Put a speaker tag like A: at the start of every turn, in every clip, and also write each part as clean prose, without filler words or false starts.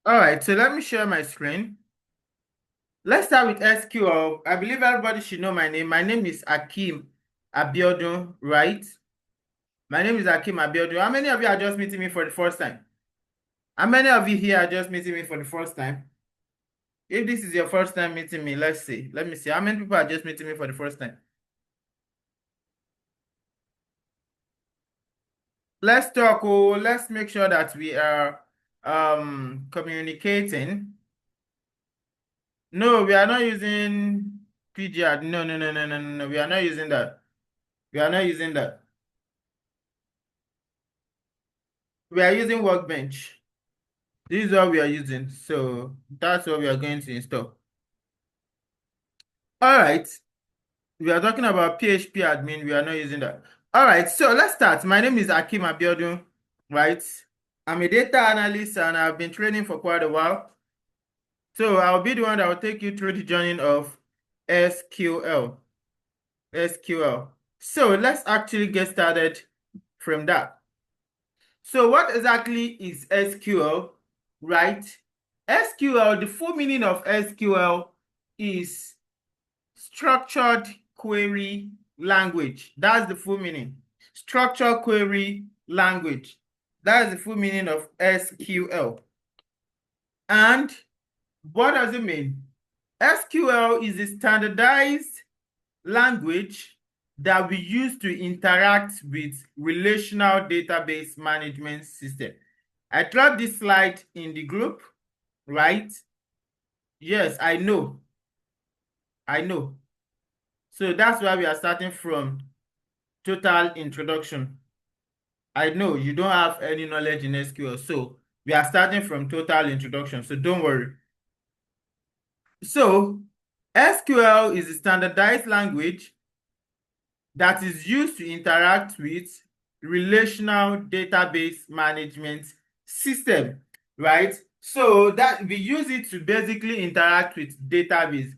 A: All right, so let me share my screen. Let's start with SQL. I believe everybody should know my name. My name is Akeem Abiodun, right? My name is Akeem Abiodun. How many of you are just meeting me for the first time? How many of you here are just meeting me for the first time? If this is your first time meeting me, let's see. Let me see. How many people are just meeting me for the first time? Let's talk. Oh, let's make sure that we are communicating. No, we are not using PGR. No, no, no, no, no, no, no. We are not using that. We are not using that. We are using Workbench. This is what we are using. So that's what we are going to install. All right. We are talking about PHP admin. We are not using that. All right. So let's start. My name is Akeem Abiodun, right? I'm a data analyst and I've been training for quite a while. So I'll be the one that will take you through the journey of SQL. SQL. So let's actually get started from that. So what exactly is SQL, right? SQL, the full meaning of SQL is structured query language. That's the full meaning. Structured query language. That is the full meaning of SQL. And what does it mean? SQL is a standardized language that we use to interact with relational database management system. I dropped this slide in the group, right? Yes, I know. I know. So that's why we are starting from total introduction. I know you don't have any knowledge in SQL, so we are starting from total introduction, so don't worry. So SQL is a standardized language that is used to interact with relational database management system, right? So that we use it to basically interact with database.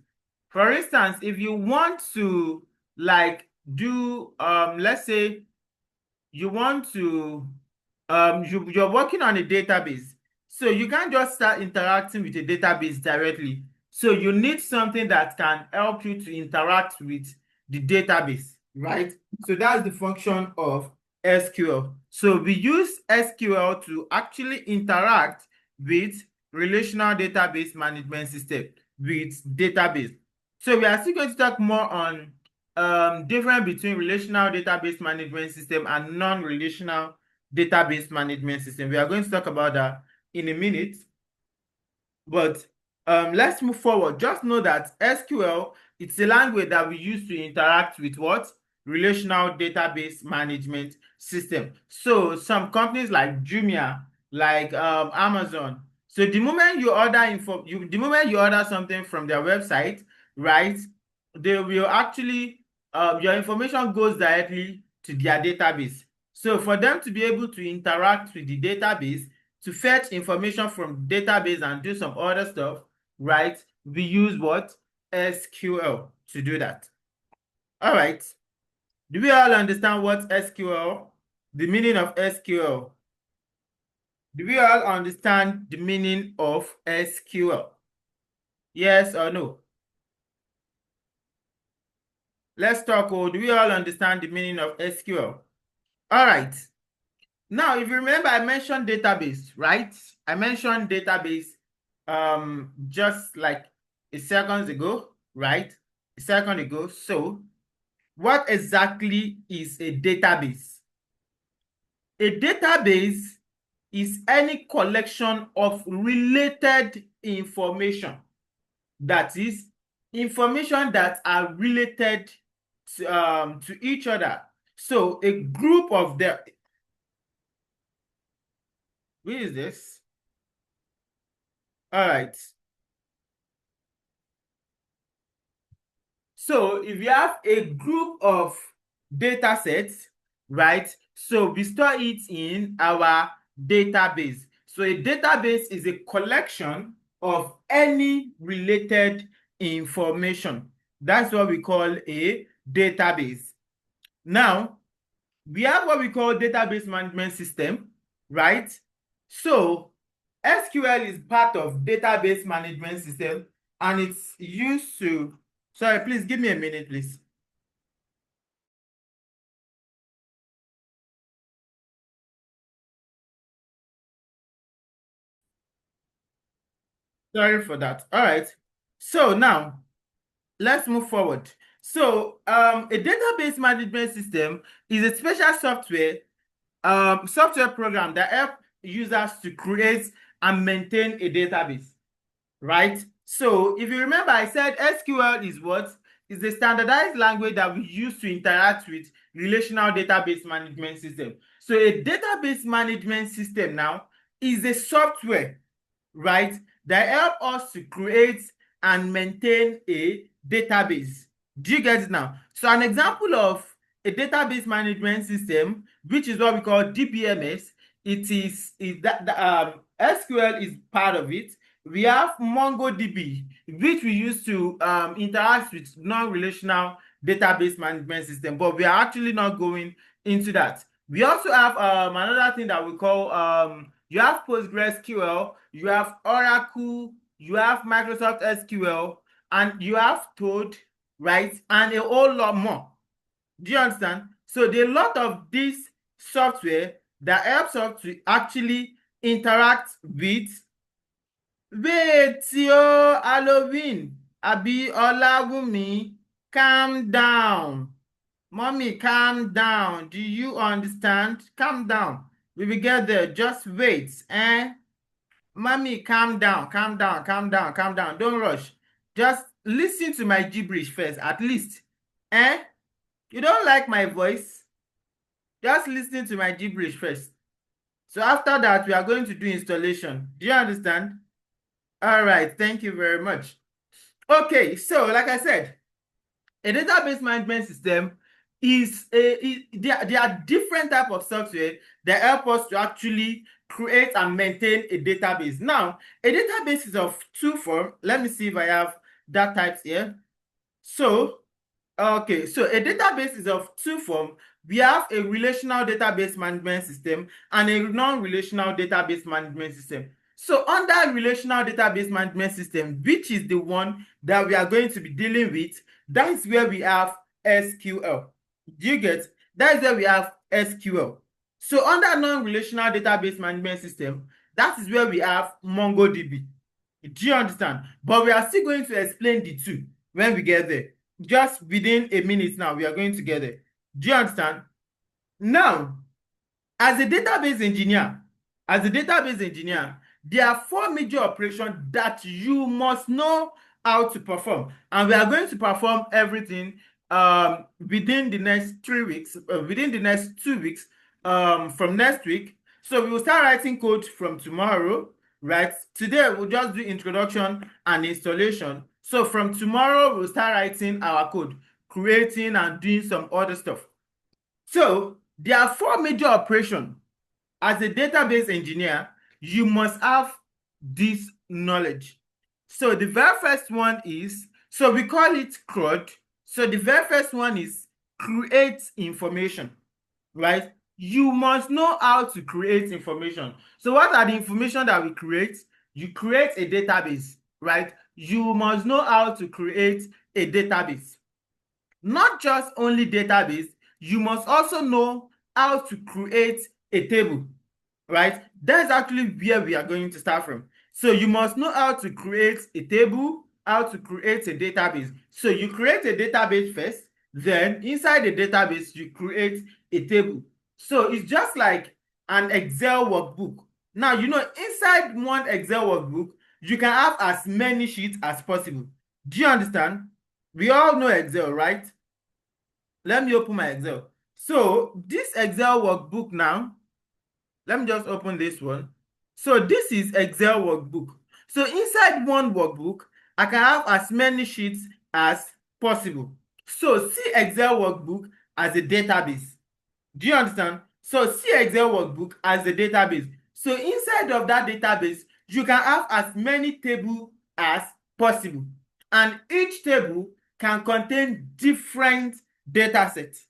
A: For instance, if you want to like do let's say you want to you're working on a database, so you can't just start interacting with a database directly. So you need something that can help you to interact with the database, right? So that's the function of SQL. So we use SQL to actually interact with relational database management system, with database. So we are still going to talk more on difference between relational database management system and non-relational database management system. We are going to talk about that in a minute. But let's move forward. Just know that SQL, it's a language that we use to interact with what? Relational database management system. So some companies like Jumia, like Amazon. So the moment you order the moment you order something from their website, right? They will actually your information goes directly to their database. So for them to be able to interact with the database, to fetch information from database and do some other stuff, right? We use what? SQL to do that. All right. Do we all understand what SQL, the meaning of SQL? Do we all understand the meaning of SQL? Yes or no? Let's talk. Oh, do we all understand the meaning of SQL? All right. Now, if you remember, I mentioned database, right? I mentioned database just like a second ago, right? A second ago. So, what exactly is a database? A database is any collection of related information. That is, information that are related to each other. So, a group of them. Who is this? All right. So if you have a group of data sets, right? So we store it in our database. So a database is a collection of any related information. That's what we call a database. Now, we have what we call database management system, right? So SQL is part of database management system, and it's used to, sorry, please give me a minute, please. Sorry for that. All right. So now let's move forward. So a database management system is a special software program that help users to create and maintain a database, right? So if you remember, I said SQL is what? Is the standardized language that we use to interact with relational database management system. So a database management system now is a software, right, that help us to create and maintain a database. Do you get it now? So an example of a database management system, which is what we call DBMS, is that SQL is part of it. We have MongoDB, which we use to interact with non-relational database management system, but we are actually not going into that. We also have another thing that we call you have PostgreSQL, you have Oracle, you have Microsoft SQL, and you have Toad, right? And a whole lot more. Do you understand? So there are a lot of this software that helps us to actually interact with. Wait, yo, Halloween, Abi Olawumi, calm down. Mommy, calm down. Do you understand? Calm down. We will get there. Just wait. Mommy, calm down, calm down, calm down, calm down. Don't rush. Just listen to my gibberish first, at least. Eh? You don't like my voice? Just listen to my gibberish first. So after that, we are going to do installation. Do you understand? All right. Thank you very much. Okay. So like I said, a database management system there are different type of software that help us to actually create and maintain a database. Now, a database is of two forms. Let me see if I have that types here. So, okay, so a database is of two forms. We have a relational database management system and a non-relational database management system. So under relational database management system, which is the one that we are going to be dealing with, that is where we have SQL. Do you get? That is where we have SQL. So under non-relational database management system, that is where we have MongoDB. Do you understand? But we are still going to explain the two when we get there. Just within a minute now, we are going to get there. Do you understand? Now, as a database engineer, there are four major operations that you must know how to perform. And we are going to perform everything within the next 3 weeks, within the next 2 weeks from next week. So we will start writing code from tomorrow, right? Today, we'll just do introduction and installation. So from tomorrow, we'll start writing our code, creating and doing some other stuff. So there are four major operations. As a database engineer, you must have this knowledge. So the very first one is, so we call it CRUD. So the very first one is create information, right? You must know how to create information. So what are the information that we create? You create a database, right? You must know how to create a database. Not just only database, you must also know how to create a table, right? That's actually where we are going to start from. So you must know how to create a table, how to create a database. So you create a database first, then inside the database, you create a table. So it's just like an Excel workbook. Now, inside one Excel workbook, you can have as many sheets as possible. Do you understand? We all know Excel, right? Let me open my Excel. So this Excel workbook now, let me just open this one. So this is Excel workbook. So inside one workbook, I can have as many sheets as possible. So see Excel workbook as a database. Do you understand? So see Excel workbook as a database. So inside of that database, you can have as many tables as possible. And each table can contain different data sets.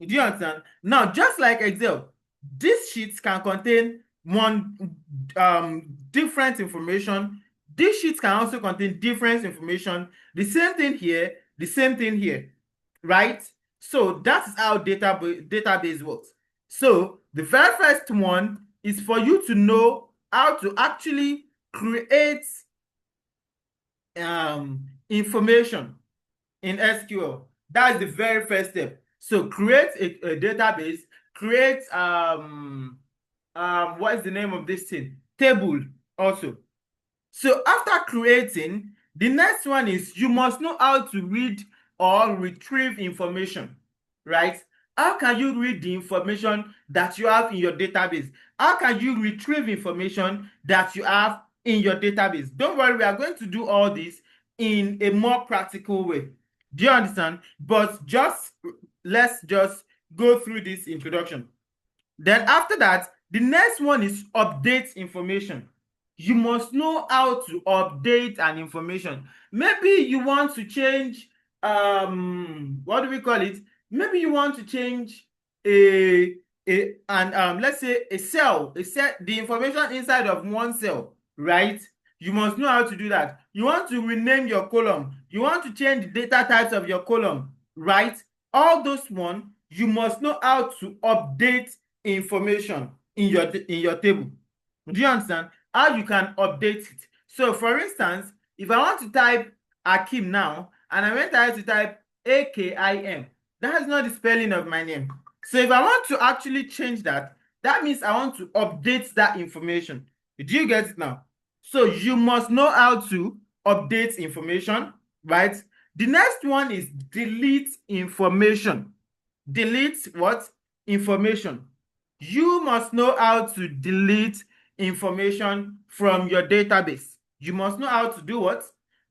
A: Do you understand? Now, just like Excel, these sheets can contain one different information. This sheet can also contain different information. The same thing here, the same thing here, right? So that is how database works. So the very first one is for you to know how to actually create information in SQL. That is the very first step. So create a database, create what is the name of this thing? Table also. So after creating, the next one is you must know how to read or retrieve information, right? How can you read the information that you have in your database? How can you retrieve information that you have in your database? Don't worry, we are going to do all this in a more practical way. Do you understand? But let's just go through this introduction. Then after that, the next one is update information. You must know how to update an information. Maybe you want to change, what do we call it? Maybe you want to change a let's say a cell, the information inside of one cell, right? You must know how to do that. You want to rename your column. You want to change the data types of your column, right? All those one, you must know how to update information in your table. Do you understand how you can update it? So for instance, if I want to type Akim now and I went ahead to type Akim, that is not the spelling of my name. So if I want to actually change that, that means I want to update that information. Do you get it now? So you must know how to update information, right? The next one is delete information. Delete what? Information. You must know how to delete information from your database. You must know how to do what?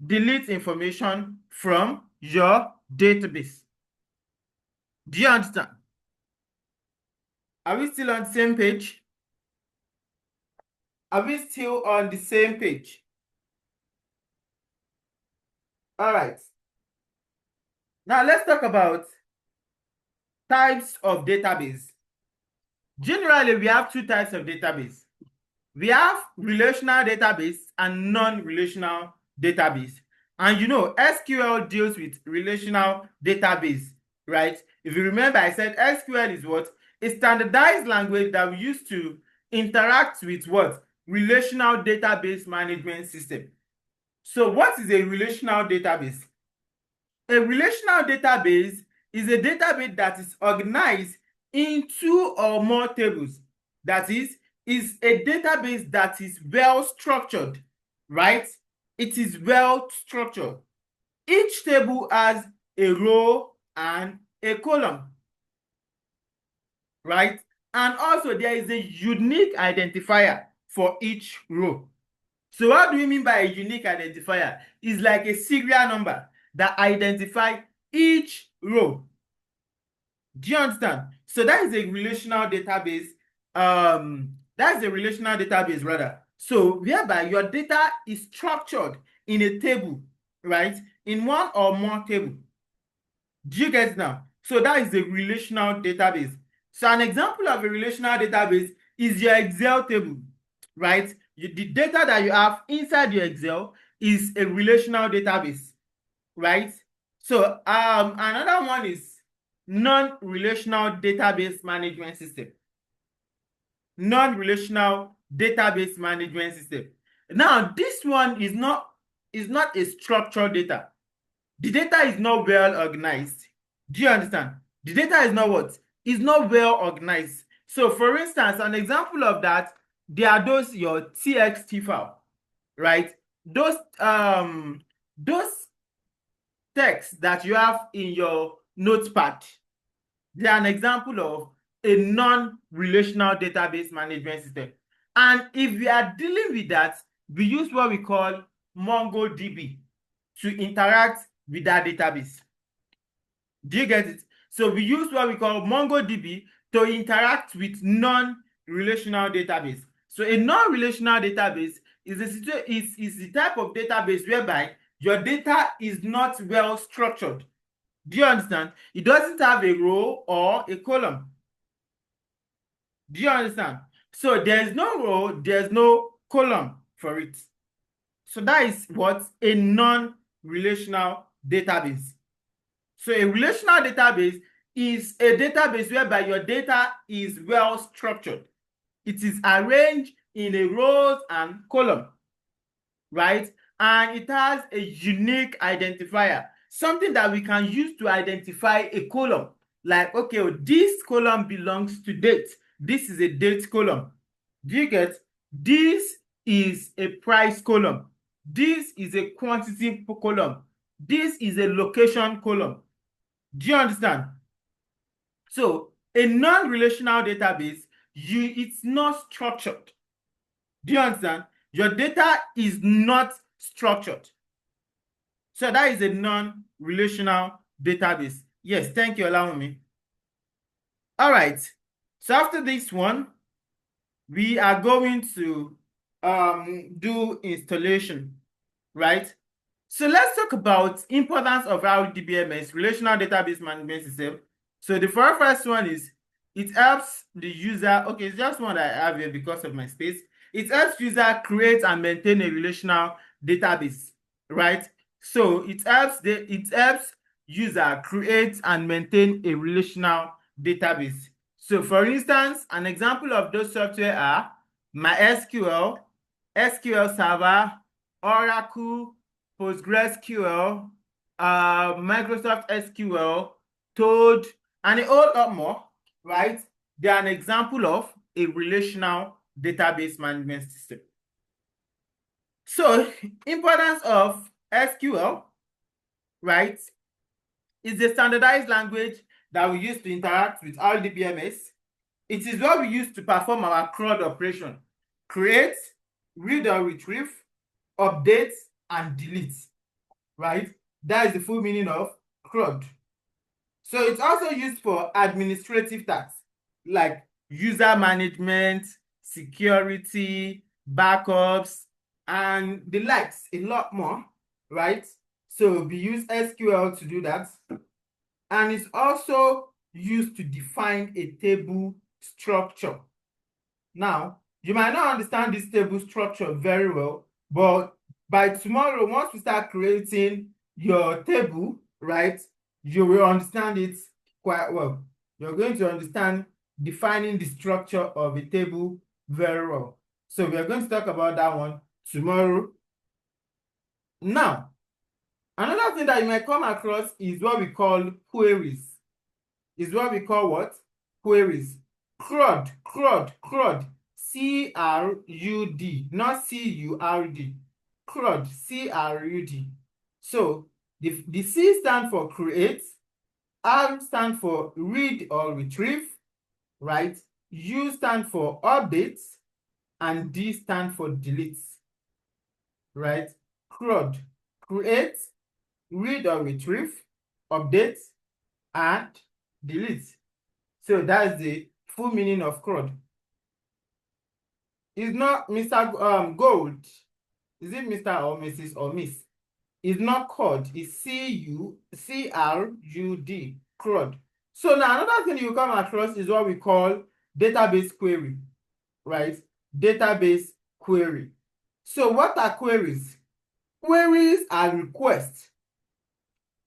A: Delete information from your database. Do you understand? Are we still on the same page? Are we still on the same page? All right. Now let's talk about types of database. Generally, we have two types of database. We have relational database and non-relational database. And you know, SQL deals with relational database, right? If you remember, I said SQL is what? A standardized language that we use to interact with what? Relational database management system. So what is a relational database? A relational database is a database that is organized in two or more tables. That is a database that is well structured, right? It is well structured. Each table has a row and a column, right? And also there is a unique identifier for each row. So what do we mean by a unique identifier? It's like a serial number that identifies each row. Do you understand? So that is a relational database. That is a relational database rather. So whereby your data is structured in a table, right? In one or more table. Do you get it now? So that is a relational database. So an example of a relational database is your Excel table, right? The data that you have inside your Excel is a relational database, right? So another one is non-relational database management system. Non-relational database management system. Now, this one is not a structured data. The data is not well organized. Do you understand? The data is not what? Is not well organized. So, for instance, an example of that, there are those your TXT file, right? Those texts that you have in your notepad, they are an example of a non-relational database management system. And if we are dealing with that, we use what we call MongoDB to interact with that database. Do you get it? So we use what we call MongoDB to interact with non-relational database. So a non-relational database is the type of database whereby your data is not well structured. Do you understand? It doesn't have a row or a column. Do you understand? So there's no row, there's no column for it. So that is what a non-relational database. So a relational database is a database whereby your data is well structured. It is arranged in a rows and column, right? And it has a unique identifier, something that we can use to identify a column. Like, okay, this column belongs to date. This is a date column. Do you get? This is a price column. This is a quantity column. This is a location column. Do you understand? So a non-relational database, it's not structured. Do you understand? Your data is not structured. So that is a non-relational database. Yes, thank you, allowing me. All right. So after this one, we are going to do installation, right? So let's talk about importance of RDBMS, Relational Database Management System. So the very first one is it helps the user. Okay, it's just one that I have here because of my space. It helps user create and maintain a relational database, right? So it helps user create and maintain a relational database. So for instance, an example of those software are MySQL, SQL Server, Oracle, PostgreSQL, Microsoft SQL, Toad, and a whole lot more, right? They are an example of a relational database management system. So, importance of SQL, right, is the standardized language that we use to interact with RDBMS. It is what we use to perform our CRUD operation: create, read or retrieve, update, and delete, right? That is the full meaning of CRUD. So it's also used for administrative tasks like user management, security, backups, and the likes, a lot more, right? So we use SQL to do that. And it's also used to define a table structure. Now, you might not understand this table structure very well, but by tomorrow, once we start creating your table, right, you will understand it quite well. You're going to understand defining the structure of a table very well. So we are going to talk about that one tomorrow. Now, another thing that you might come across is what we call queries. Is what we call what? Queries. CRUD, CRUD. C-R-U-D, not C-U-R-D. CRUD, C-R-U-D. So the C stands for create, R stands for read or retrieve, right? U stands for update, and D stands for delete, right? CRUD, create, read or retrieve, update, and delete. So that's the full meaning of CRUD. It's not Mr. Gold. Is it Mr. or Mrs. or Miss? It's not CRUD. It's C-U-C-R-U-D. CRUD. So now another thing you come across is what we call database query, right? Database query. So what are queries? Queries are requests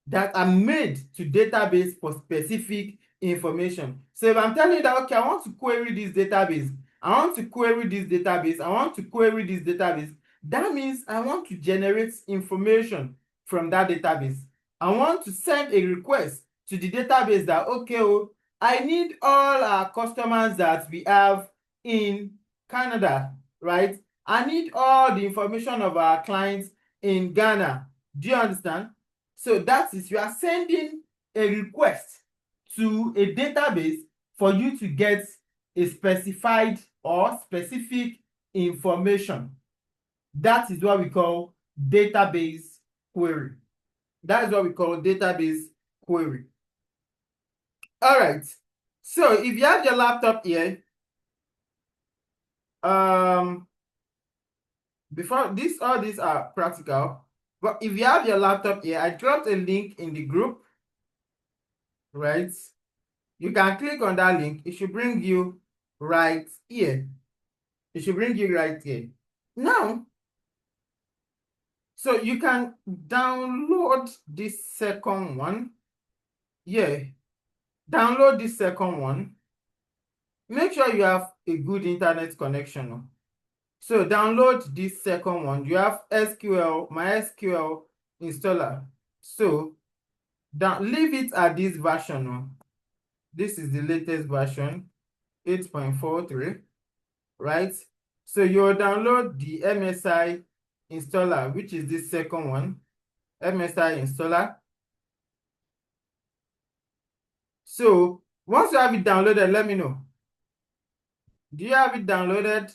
A: that are made to database for specific information. So if I'm telling you that, okay, I want to query this database, I want to query this database, I want to query this database, that means I want to generate information from that database. I want to send a request to the database that, okay, oh, I need all our customers that we have in Canada, right? I need all the information of our clients in Ghana. Do you understand? So that is, you are sending a request to a database for you to get a specified or specific information. That is what we call database query. That is what we call database query. All right. So if you have your laptop here, before this, all these are practical. But if you have your laptop here, I dropped a link in the group, right? You can click on that link. It should bring you right here. It should bring you right here. Now, so you can download this second one. Yeah, download this second one. Make sure you have a good internet connection. So download this second one. You have SQL, MySQL installer. So leave it at this version. This is the latest version, 8.43, right? So you'll download the MSI installer, which is this second one, MSI installer. So once you have it downloaded, let me know. Do you have it downloaded?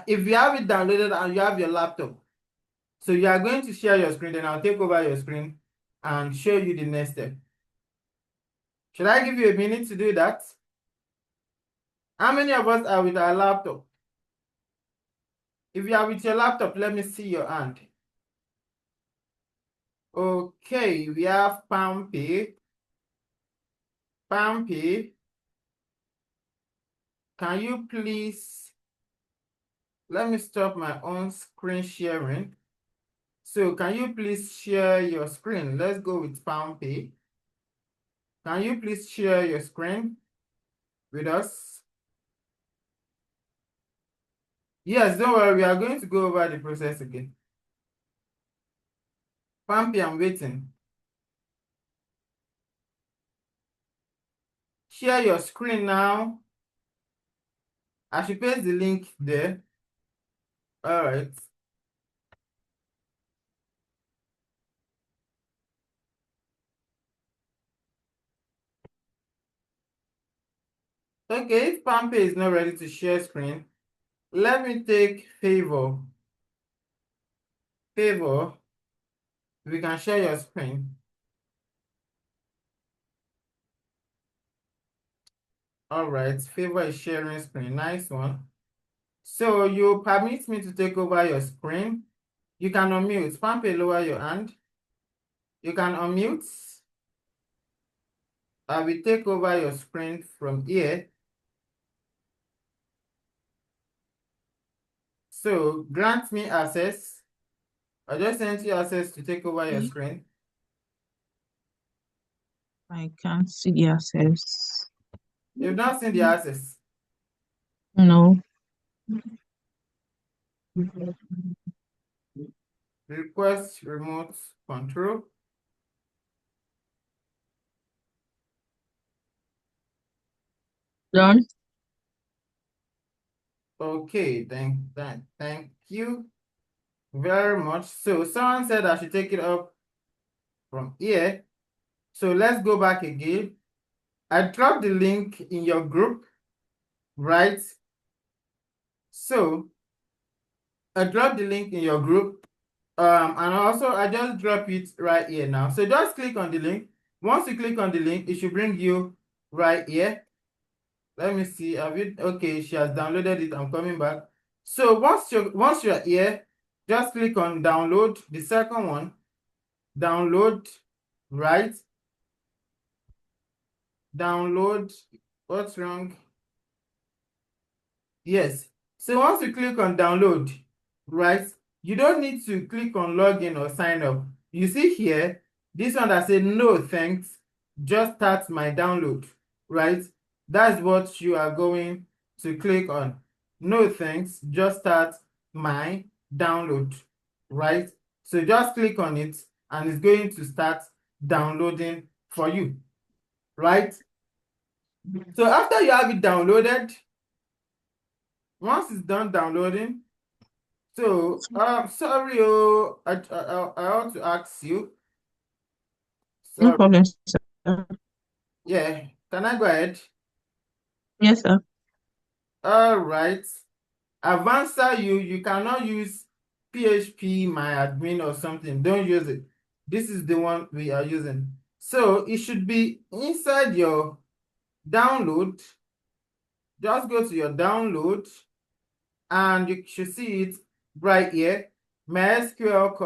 A: If you have it downloaded and you have your laptop, so you are going to share your screen, then I'll take over your screen and show you the next step. Should I give you a minute to do that? How many of us are with our laptop? If you are with your laptop, let me see your hand. Okay, we have Pampy. Pampy, can you please, let me stop my own screen sharing. So can you please share your screen? Let's go with Pampy. Can you please share your screen with us? Yes, don't worry, we are going to go over the process again. Pampy, I'm waiting. Share your screen now. I should paste the link there. All right. Okay, if Pampy is not ready to share screen, let me take Favor. Favor, we can share your screen. All right, Favor is sharing screen. Nice one. So you permit me to take over your screen. You can unmute. Pampy, lower your hand. You can unmute. I will take over your screen from here. So grant me access. I just sent you access to take over your screen.
B: I can't see the access.
A: You've not seen the access.
B: No.
A: Request remote control.
B: Done.
A: Okay, thank you very much. So someone said I should take it up from here. So let's go back again. I dropped the link in your group, right? So I dropped the link in your group. And also I just drop it right here now. So just click on the link. Once you click on the link, it should bring you right here. Let me see. Have you? Okay, she has downloaded it. I'm coming back. So once you're here, just click on download, the second one. Download, right? Download. What's wrong? Yes. So once you click on download, right, you don't need to click on login or sign up. You see here, this one that says no thanks, just start my download, right? That's what you are going to click on. No thanks, just start my download, right? So just click on it and it's going to start downloading for you, right? So after you have it downloaded, once it's done downloading, so sorry, I want to ask you.
B: No
A: Sorry.
B: problem, sir.
A: Yeah, can I go ahead?
B: Yes, sir.
A: All right. Advanced you cannot use PHP myadmin or something. Don't use it. This is the one we are using. So it should be inside your download. Just go to your download and you should see it right here. MySQL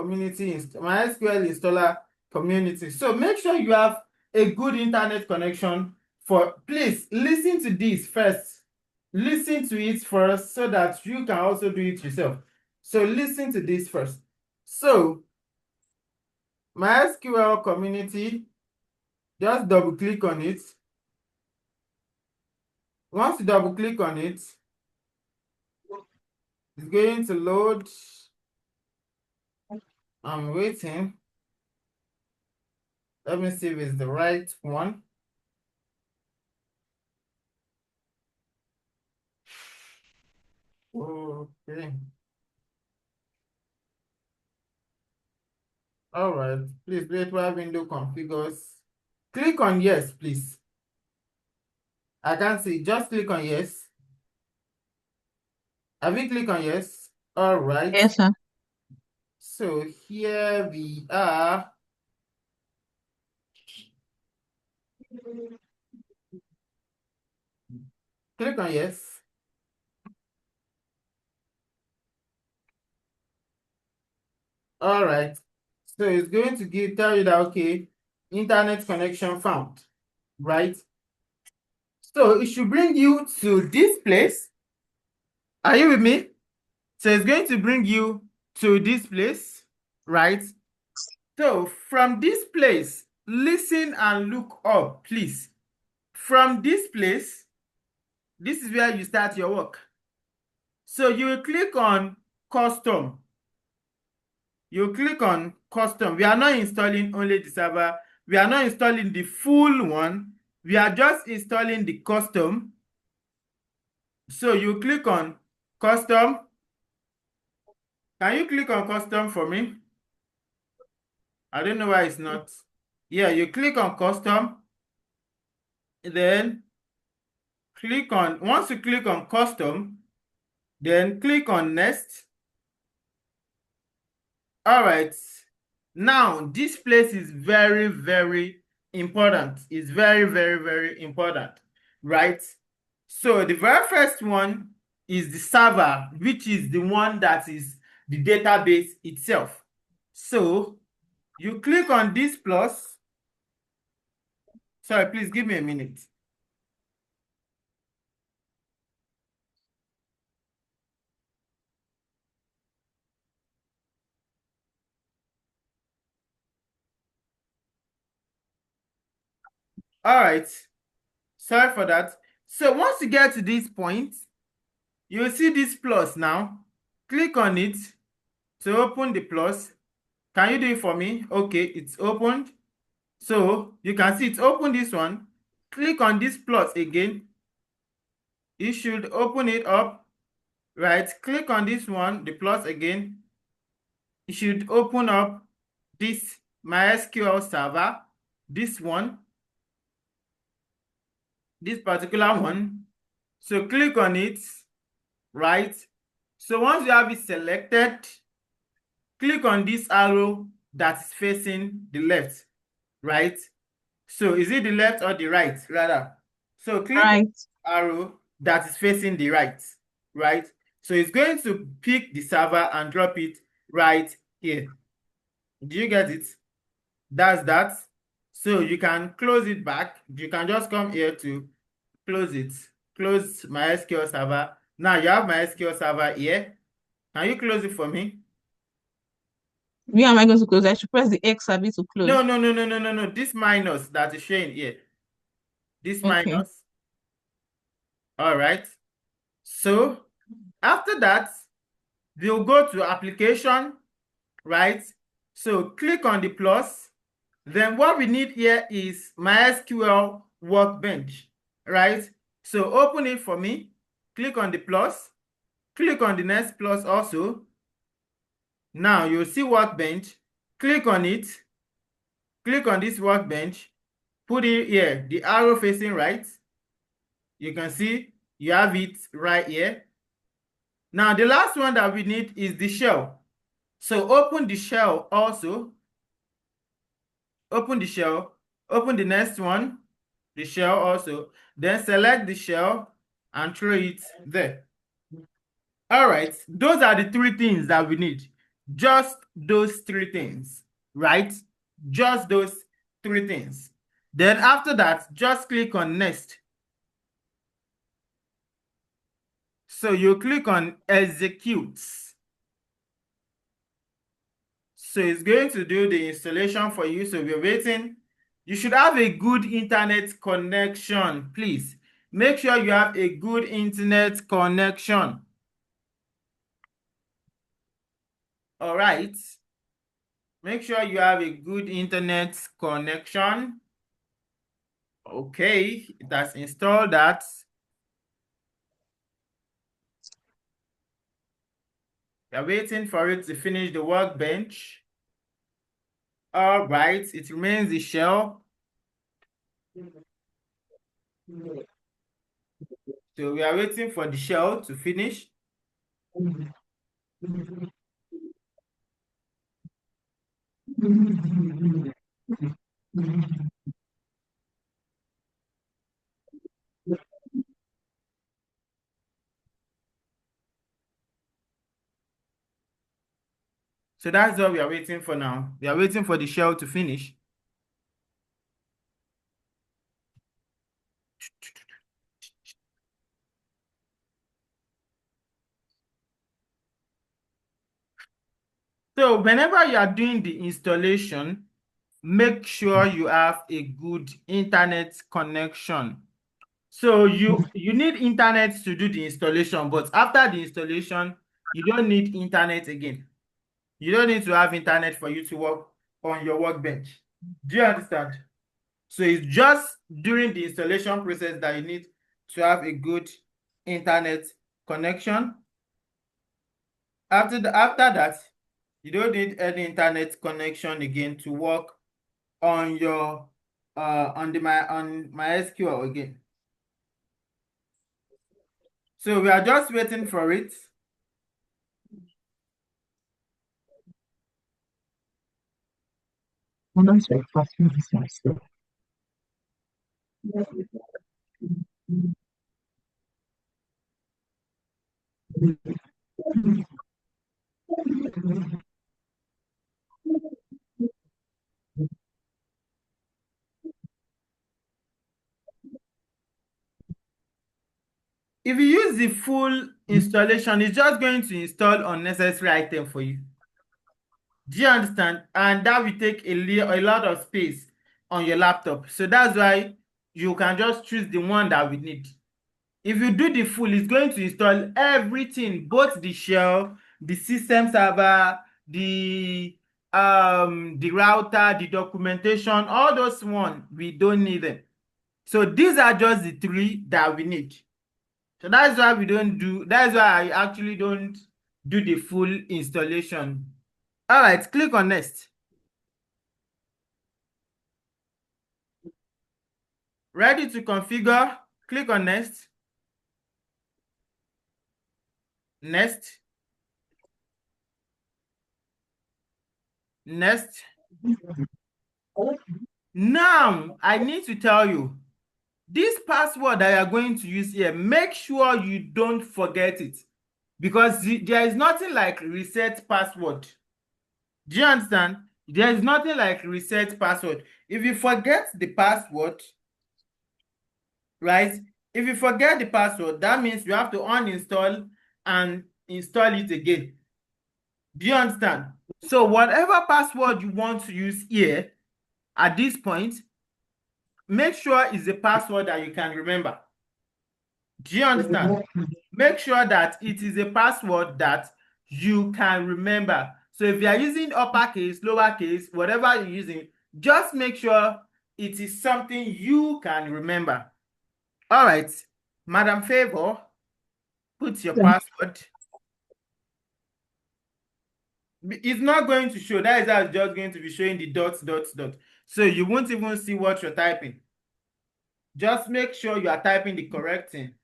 A: installer community. So make sure you have a good internet connection. Please listen to this first. listen to it first so that you can also do it yourself. So listen to this first. So MySQL community, just double click on it. Once you double click on it, it's going to load. I'm waiting. Let me see if it's the right one. Okay. All right. Please wait while window configures. Click on yes, please. I can't see. Just click on yes. Have you clicked on yes? All right.
B: Yes, sir.
A: So here we are. Click on yes. All right. So it's going to tell you that, okay, internet connection found, right? So it should bring you to this place. Are you with me? So it's going to bring you to this place, right? So from this place, listen and look up, please. From this place, this is where you start your work. So you will click on custom. You click on custom. We are not installing only the server. We are not installing the full one. We are just installing the custom. So you click on custom. Can you click on custom for me? I don't know why it's not. Yeah, you click on custom. Then once you click on custom, then click on next. All right. Now, this place is very, very important. It's very, very, very important, right? So the very first one is the server, which is the one that is the database itself. So you click on this plus. Sorry, please give me a minute. All right. Sorry for that. So once you get to this point, you'll see this plus now. Click on it to open the plus. Can you do it for me? Okay, it's opened. So you can see it's opened this one. Click on this plus again. You should open it up. Right, click on this one, the plus again. You should open up this MySQL server, this one, this particular one. So click on it, right? So once you have it selected, click on this arrow that is facing the left, right? So is it the left or the right, rather? So click on
B: Right.
A: the arrow that is facing the right, right? So it's going to pick the server and drop it right here. Do you get it? That's that. So you can close it back. You can just come here to close it. Close my SQL server. Now you have my SQL server here. Can you close it for me?
B: Where am I going to close? I should press the X abi to
A: No,
B: close.
A: no, no, no, no, no, no. This minus that is showing here. This
B: Okay.
A: minus. All right. So after that, we'll go to application, right? So click on the plus. Then what we need here is MySQL Workbench, right? So open it for me. Click on the plus. Click on the next plus also. Now you'll see Workbench. Click on it. Click on this Workbench. Put it here, the arrow facing right. You can see you have it right here. Now the last one that we need is the shell. So open the shell also. Open the shell. Open the next one, the shell also. Then select the shell and throw it there. All right, those are the three things that we need. Just those three things, right? Just those three things. Then after that, just click on next. So you click on execute. So it's going to do the installation for you. So we're waiting. You should have a good internet connection, please. Make sure you have a good internet connection. All right. Make sure you have a good internet connection. Okay, it has installed that. You're waiting for it to finish the workbench. All right, it remains the shell. So we are waiting for the shell to finish. So that's what we are waiting for now. We are waiting for the shell to finish. So whenever you are doing the installation, make sure you have a good internet connection. So you need internet to do the installation, but after the installation, you don't need internet again. You don't need to have internet for you to work on your workbench. Do you understand? So it's just during the installation process that you need to have a good internet connection. After that, you don't need any internet connection again to work on your on MySQL again. So we are just waiting for it.
B: That's very fast. This myself.
A: If you use the full installation, it's just going to install unnecessary item for you. Do you understand? And that will take a lot of space on your laptop. So that's why you can just choose the one that we need. If you do the full, it's going to install everything, both the shell, the system server, the router, the documentation, all those one, we don't need them. So these are just the three that we need. So that's why that's why I actually don't do the full installation. All right, click on next. Ready to configure? Click on next. Next. Next. Now, I need to tell you, this password that you are going to use here, make sure you don't forget it, because there is nothing like reset password. Do you understand? There is nothing like reset password. If you forget the password, right? If you forget the password, that means you have to uninstall and install it again. Do you understand? So whatever password you want to use here at this point, make sure it's a password that you can remember. Do you understand? Make sure that it is a password that you can remember. So if you are using uppercase, lowercase, whatever you're using, just make sure it is something you can remember. All right, Madam Favor, put your password. It's not going to show. That is how it's just going to be showing the dots, dots, dots. So you won't even see what you're typing. Just make sure you are typing the correct thing.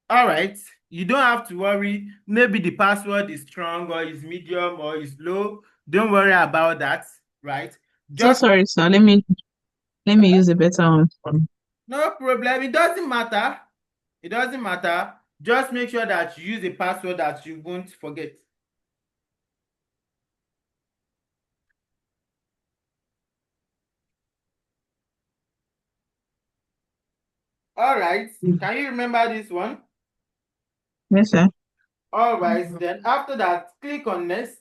A: All right, you don't have to worry. Maybe the password is strong or is medium or is low. Don't worry about that, right?
B: So
A: Just
B: sorry, sir. Let me use a better one.
A: no problem. It doesn't matter. It doesn't matter. Just make sure that you use a password that you won't forget. All right. Can you remember this one?
B: Yes, sir.
A: All right. Then after that, click on next.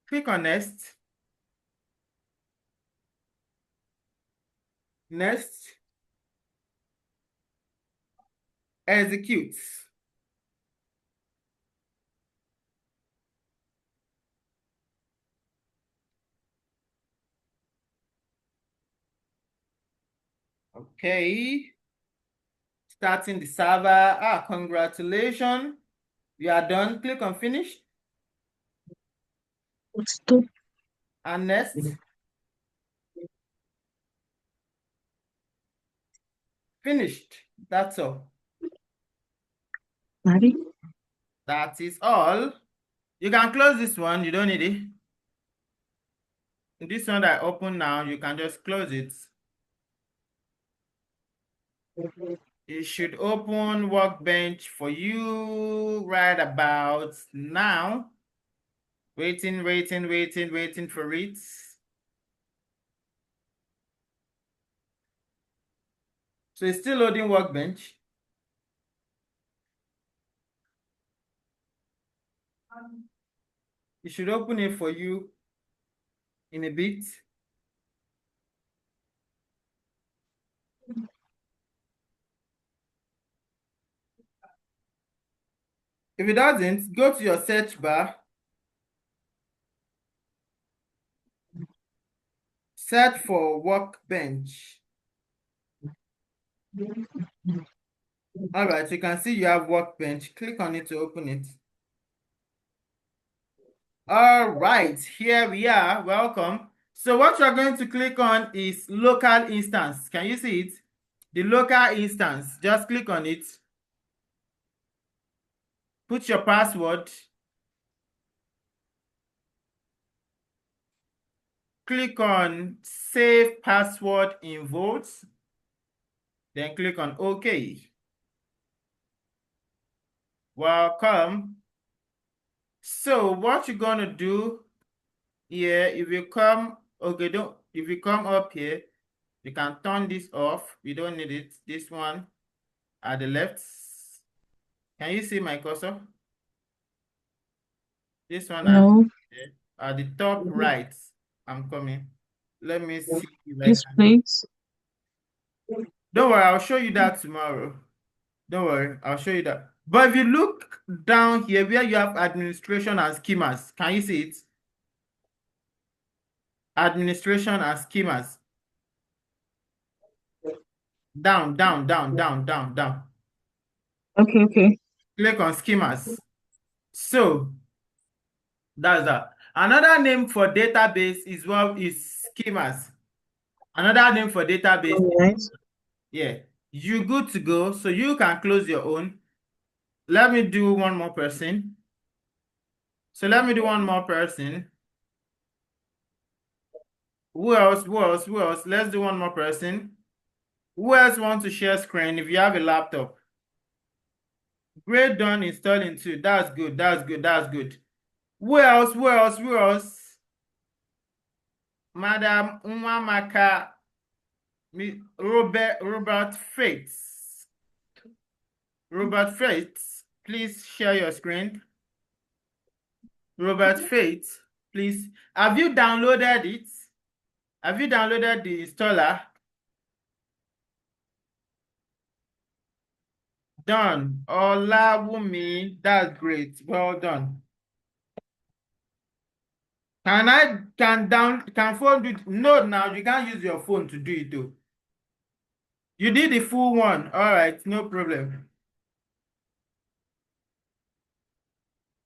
A: Click on next. Next. Execute. Okay. Starting the server. Congratulations. You are done. Click on finish.
B: Stop.
A: And next. Finished. That's all.
B: Daddy.
A: That is all. You can close this one. You don't need it. This one that I open now, you can just close it. It should open Workbench for you right about now. Waiting for it. So it's still loading Workbench. It should open it for you in a bit. If it doesn't, go to your search bar. Search for Workbench. All right, you can see you have Workbench. Click on it to open it. All right, here we are. Welcome. So what you're going to click on is local instance. Can you see it? The local instance. Just click on it. Put your password. Click on save password in votes. Then click on OK. Welcome. So what you're gonna do here, if you come, okay, don't if you come up here, you can turn this off. We don't need it. This one at the left. Can you see my cursor? This one
B: No.
A: at the top right. I'm coming. Let me see if I
B: This
A: can.
B: place.
A: Don't worry, I'll show you that tomorrow. Don't worry, I'll show you that. But if you look down here where you have administration and schemas, can you see it? Administration and schemas. Down.
B: Okay, okay.
A: Click on schemas. So that's that. Another name for database is schemas. Another name for database,
B: All right.
A: yeah. You good to go. So you can close your own. Let me do one more person. So let me do one more person. Who else? Who else? Who else? Let's do one more person. Who else wants to share screen if you have a laptop? Great, done installing too. That's good. That's good. That's good. Who else? Who else? Who else? Madam Umamaka, Robert Fates. Robert Fates, please share your screen. Robert Fates, please. Have you downloaded it? Have you downloaded the installer? Done. Olawumi, that's great. Well done. Can phone do it? No, now you can't use your phone to do it though. You did the full one. All right, no problem.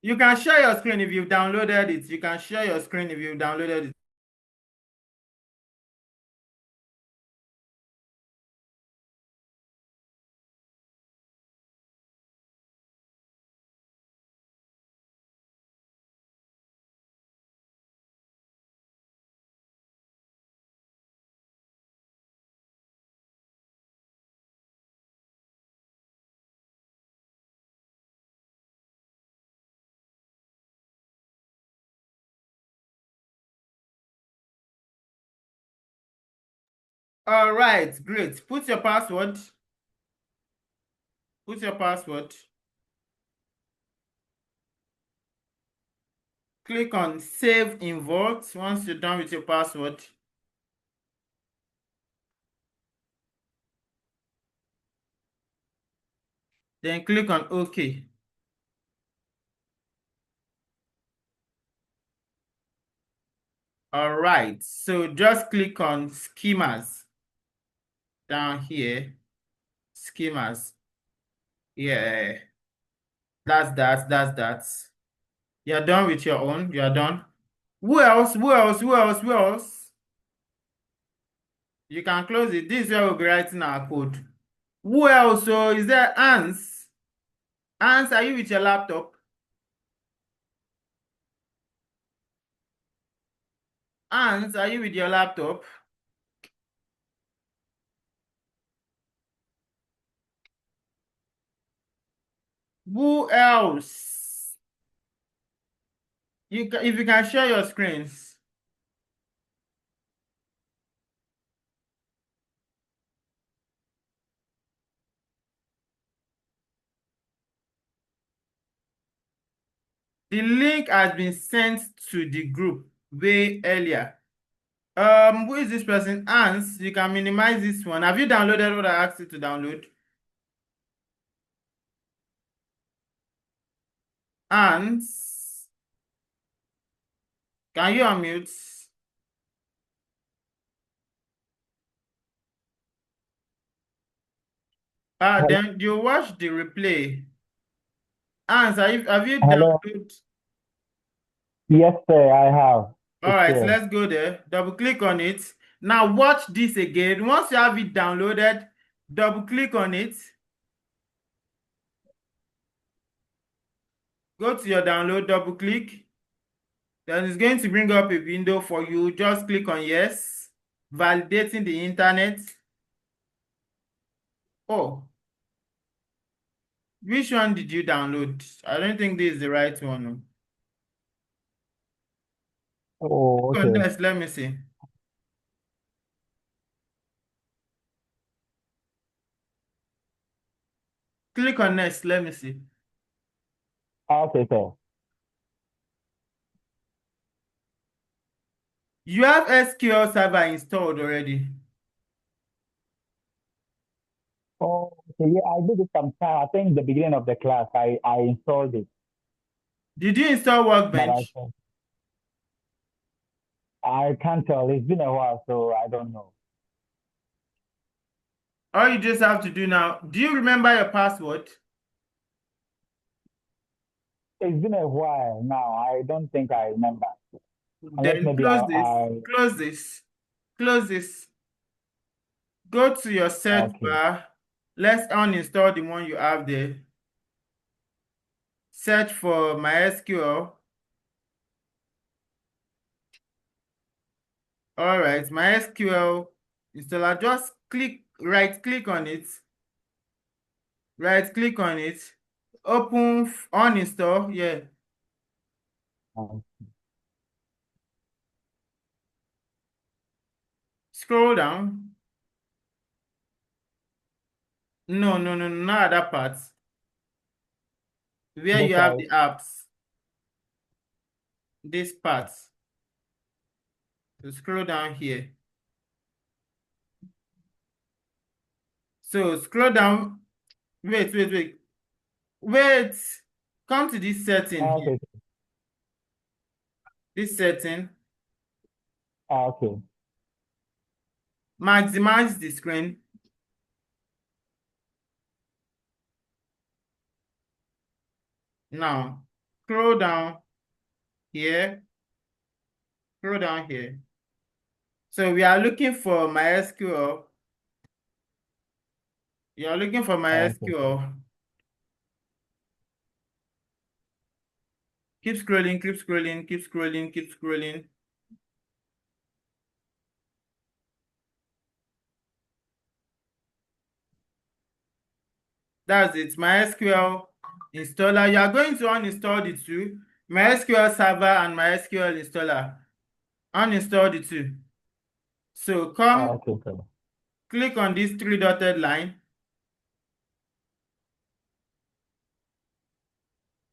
A: You can share your screen if you've downloaded it. You can share your screen if you've downloaded it. All right, great. Put your password. Put your password. Click on Save in Vault once you're done with your password. Then click on OK. All right, so just click on Schemas down here. Schemas. Yeah, that's that. You're done with your own. You're done. Who else? Who else? Who else? Who else? You can close it. This is where we'll be writing our code. Who else? So is there Ans? Ans, are you with your laptop? Ans, are you with your laptop? Who else? If you can share your screens. The link has been sent to the group way earlier. Who is this person? Ans, you can minimize this one. Have you downloaded what I asked you to download? Ans, can you unmute?
C: Hello.
A: Then you watch the replay. Ans, have you
C: Hello.
A: downloaded?
C: Yes, sir, I have.
A: All
C: It's
A: right,
C: there.
A: let's go there. Double click on it. Now watch this again. Once you have it downloaded, double click on it. Go to your download, double click. Then it's going to bring up a window for you. Just click on yes. Validating the internet. Oh, which one did you download? I don't think this is the right one.
C: Oh,
A: Click on
C: okay.
A: next, let me see. Click on next, let me see.
C: Okay, sir.
A: You have SQL Server installed already.
C: Oh, okay. Yeah, I did it sometime. I think the beginning of the class, I installed it,
A: Did you install
C: but
A: Workbench?
C: I can't tell. It's been a while, so I don't know.
A: All you just have to do now, do you remember your password?
C: It's been a while now. I don't think I remember. Unless
A: Then
C: maybe
A: close this, close this, close this. Go to your search
C: okay.
A: bar. Let's uninstall the one you have there. Search for MySQL. All right, MySQL installer. Just right click on it. Right click on it. Open, uninstall. Yeah.
C: Um,
A: Scroll down. No, no, no, no, not that part. Where
C: this
A: you have
C: side.
A: the apps. This part. So scroll down here. So scroll down. Wait, wait, wait. Wait. Come to this setting here.
C: Okay.
A: This setting.
C: Okay.
A: Maximize the screen. Now, scroll down here. Scroll down here. So we are looking for MySQL. You are looking for
C: Okay.
A: MySQL. Keep scrolling, keep scrolling, keep scrolling, keep scrolling. That's it. MySQL installer. You are going to uninstall the two. MySQL server and MySQL installer. Uninstall the two. So come
C: Okay, sir.
A: Click on this three dotted line.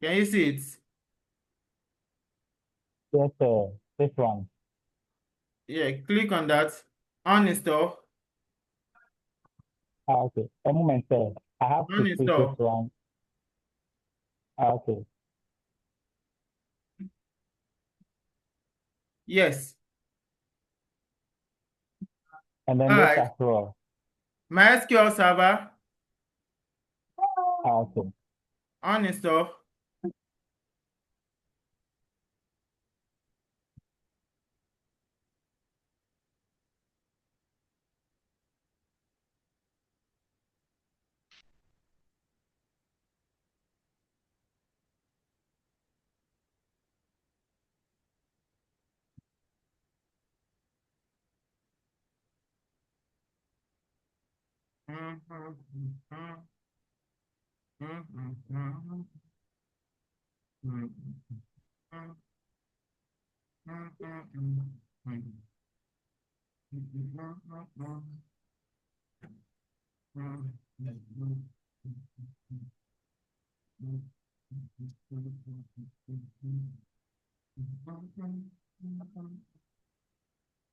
A: Can you see it?
C: Yes, sir. This one.
A: Yeah, click on that. Uninstall.
C: Okay. A moment, sir. I have to push this
A: Uninstall.
C: one. Okay.
A: Yes.
C: And then
A: All
C: this
A: right.
C: as well.
A: MySQL server.
C: Okay.
A: Uninstall.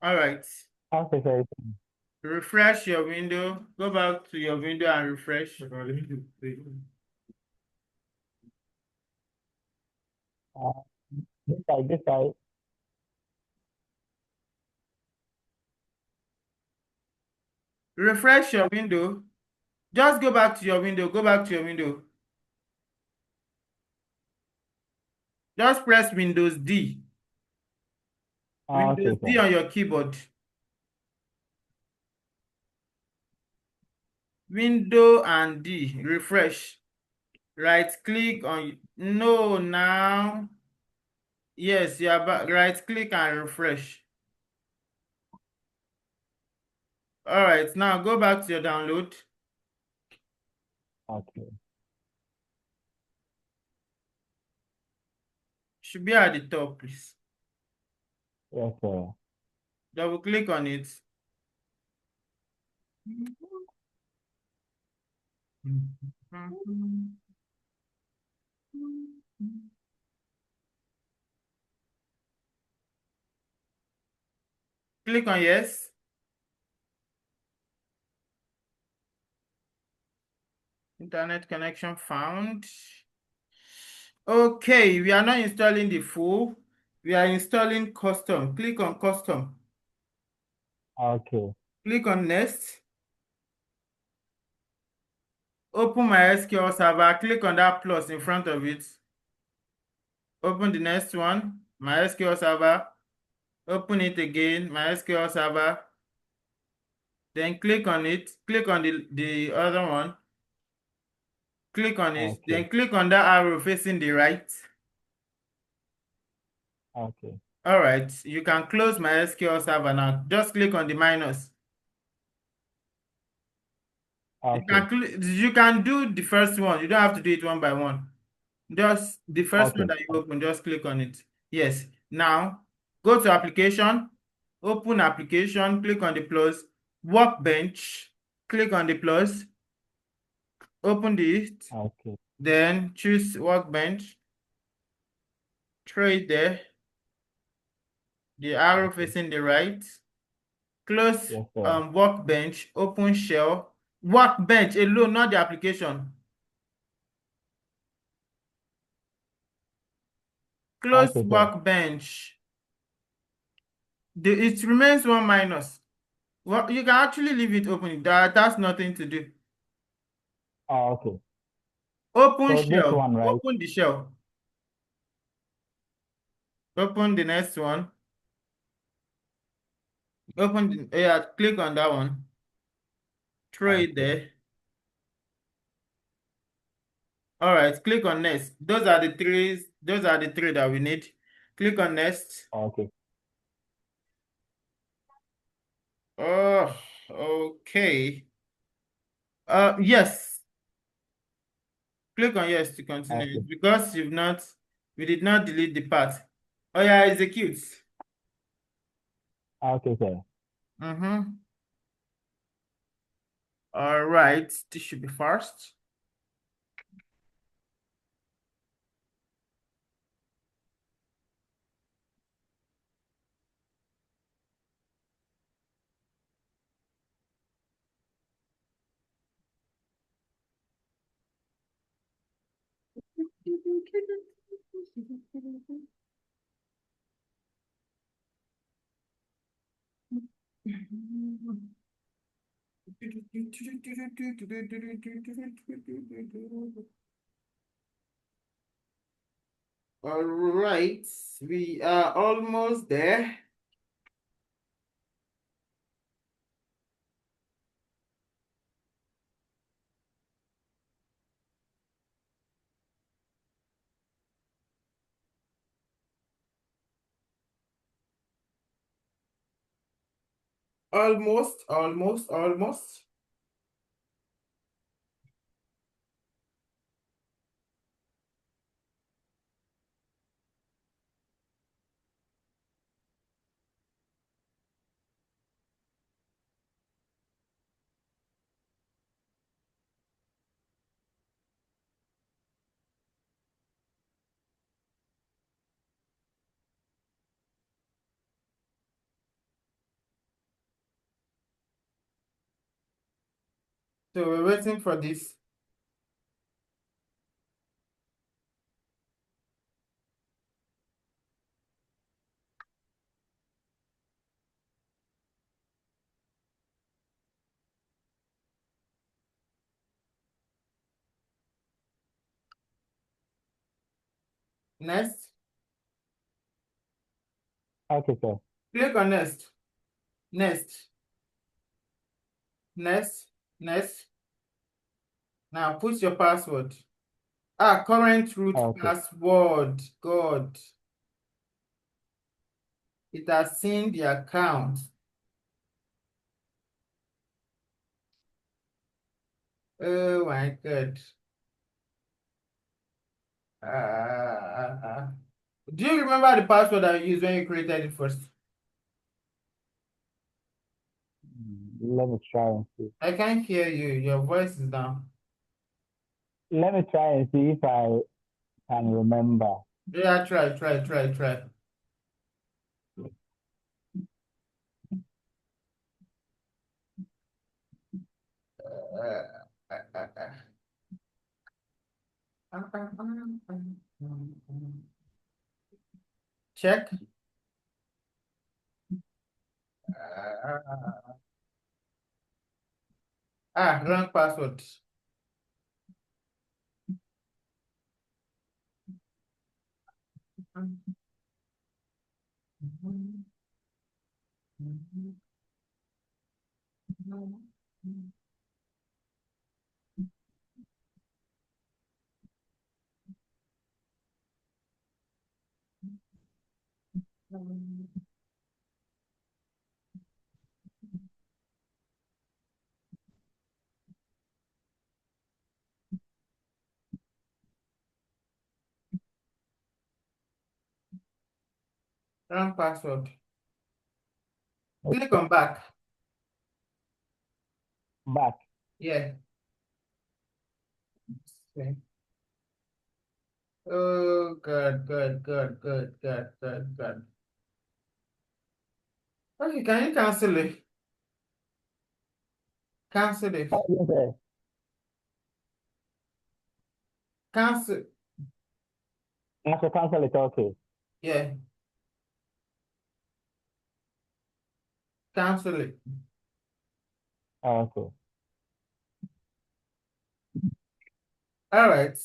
A: All right.
C: Okay, sir.
A: Refresh your window. Go back to your window and refresh.
C: Uh, this side.
A: Refresh your window. Just go back to your window. Go back to your window. Just press Windows D. Windows
C: Okay,
A: D
C: sir.
A: on your keyboard. Window and D. Refresh. Right click on. No, now. Yes, you are back. Right click and refresh. All right, now go back to your download.
C: Okay.
A: Should be at the top, please.
C: Yes, sir.
A: Double click on it. Click on yes. Internet connection found. Okay, we are not installing the full. We are installing custom. Click on custom.
C: Okay.
A: Click on next. Open my SQL server. Click on that plus in front of it. Open the next one, my SQL server. Open it again, my SQL server. Then click on it. Click on the other one. Click on it.
C: Okay.
A: Then click on that arrow facing the right.
C: Okay.
A: All right, you can close my SQL server now. Just click on the minus.
C: Okay.
A: You can do the first one. You don't have to do it one by one. Just the first one
C: Okay.
A: that you open, just click on it. Yes. Now go to application, open application, click on the plus, workbench, click on the plus, open it,
C: Okay.
A: then choose workbench, throw it there, the arrow
C: Okay.
A: facing the right, close
C: Yes, sir.
A: workbench, open shell, workbench alone, not the application. Close
C: Okay, sir.
A: workbench. It remains one minus. Well, you can actually leave it open. That's nothing to do.
C: Okay.
A: Open
C: So this
A: shell.
C: one, right?
A: Open the shell. Open the next one. Open the, yeah, click on that one. Throw it
C: Okay.
A: there. All right, click on next. Those are the three. Those are the three that we need. Click on next.
C: Okay.
A: Oh, okay. Yes. Click on yes to continue.
C: Okay.
A: It's because we did not delete the part. Oh yeah, execute.
C: Okay, sir.
A: Mm-hmm. All right, this should be fast. All right, we are almost there. Almost, almost, almost. So we're waiting for this. Next,
C: Okay, sir.
A: click on next, next, next, next. Now put your password. Current root
C: Okay.
A: password. God, it has seen the account. Oh my God. Do you remember the password I used when you created it first?
C: Let me try and see.
A: I can't hear you. Your voice is down.
C: Let me try and see if I can remember.
A: Yeah, try. Check. Wrong password. Wrong password. Click on back.
C: Back.
A: Yeah. Okay. Oh, good. Okay, can you cancel it? Cancel it.
C: Oh, yes, sir.
A: Cancel.
C: I have to cancel it. Okay.
A: Yeah, cancel it.
C: Okay.
A: All right.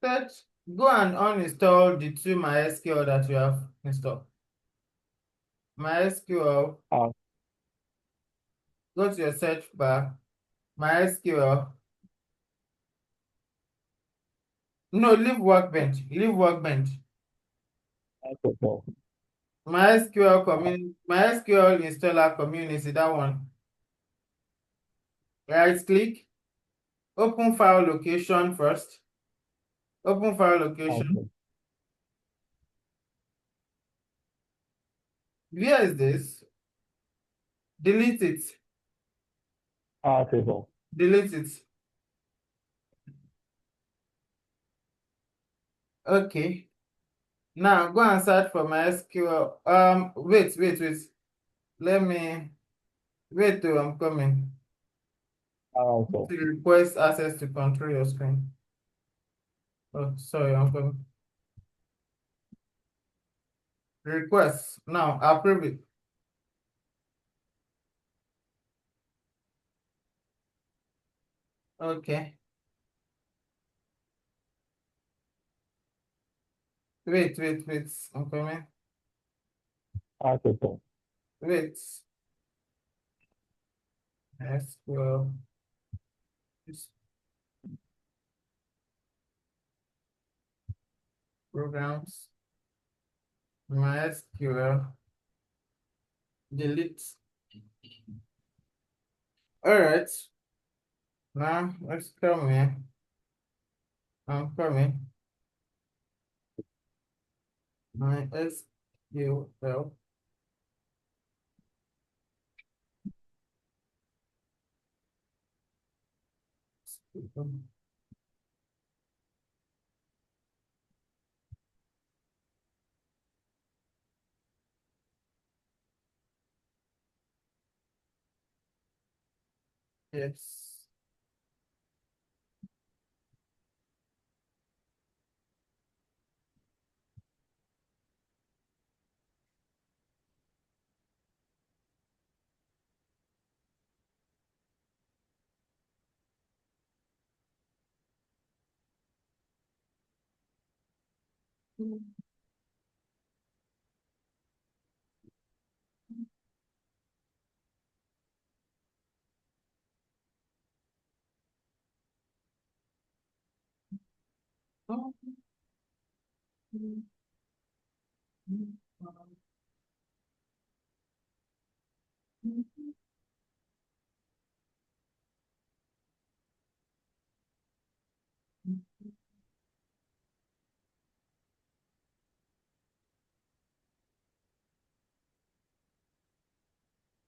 A: Search. Go and uninstall the two MySQL that you have installed. MySQL.
C: Oh,
A: Go to your search bar. MySQL. No, leave Workbench. Leave Workbench.
C: okay, sir.
A: MySQL community. MySQL installer community. That one. Right click. Open file location first. Open file location.
C: Okay.
A: Where is this? Delete it.
C: Okay, sir.
A: Delete it. Okay. Now go and search for my SQL. Wait. Let me wait till I'm coming.
C: Okay.
A: To request access to control your screen. Oh, sorry, I'm coming. Request. Now approve it. Okay. Wait. I'm coming.
C: Okay, sir.
A: Wait. SQL. Programs. MySQL. Delete. All right. Now let's come here. I'm coming. MySQL. Yes.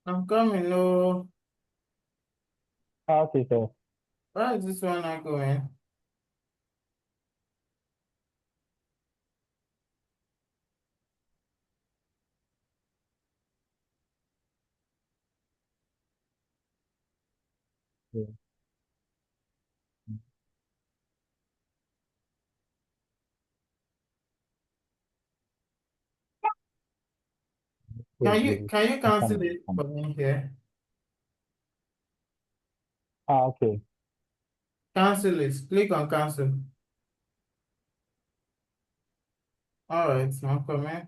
A: I'm coming. No.
C: Okay, sir.
A: Why is this one not going?
C: Yeah.
A: Can
C: Good,
A: you
C: good.
A: can you
C: I'm
A: cancel
C: coming.
A: it for me here?
C: Okay.
A: Cancel it. Click on cancel. All right, I'm coming.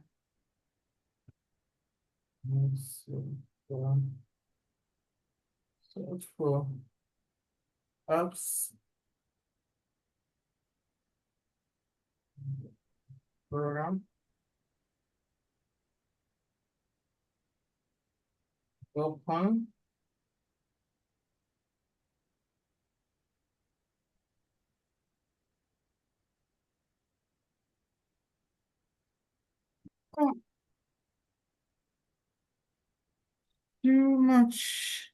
A: Let's see. Search for apps program. Open. Oh, too much.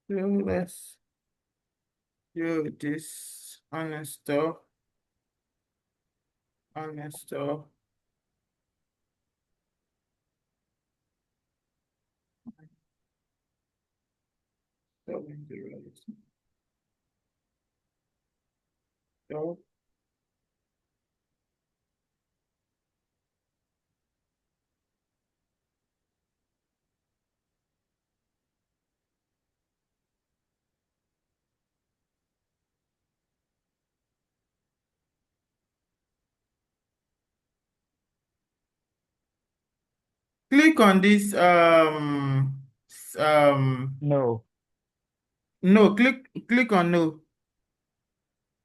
A: Let's do this. Uninstall. Uninstall. So click on this.
C: No.
A: No. Click on no.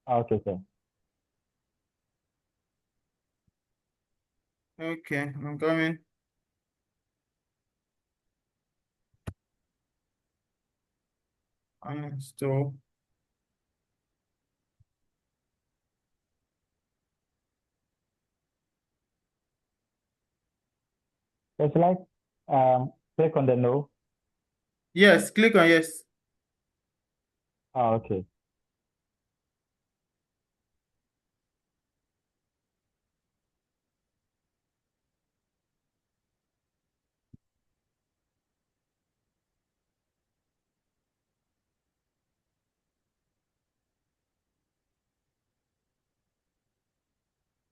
C: Okay, sir.
A: Okay, I'm coming. Uninstall.
C: It's like click on the no.
A: Yes, click on yes.
C: Oh, okay.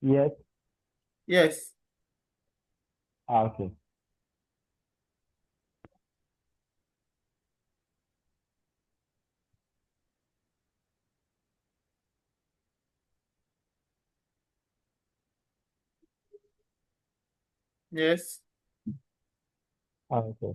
C: Yes.
A: Yes.
C: Okay.
A: Yes.
C: Okay.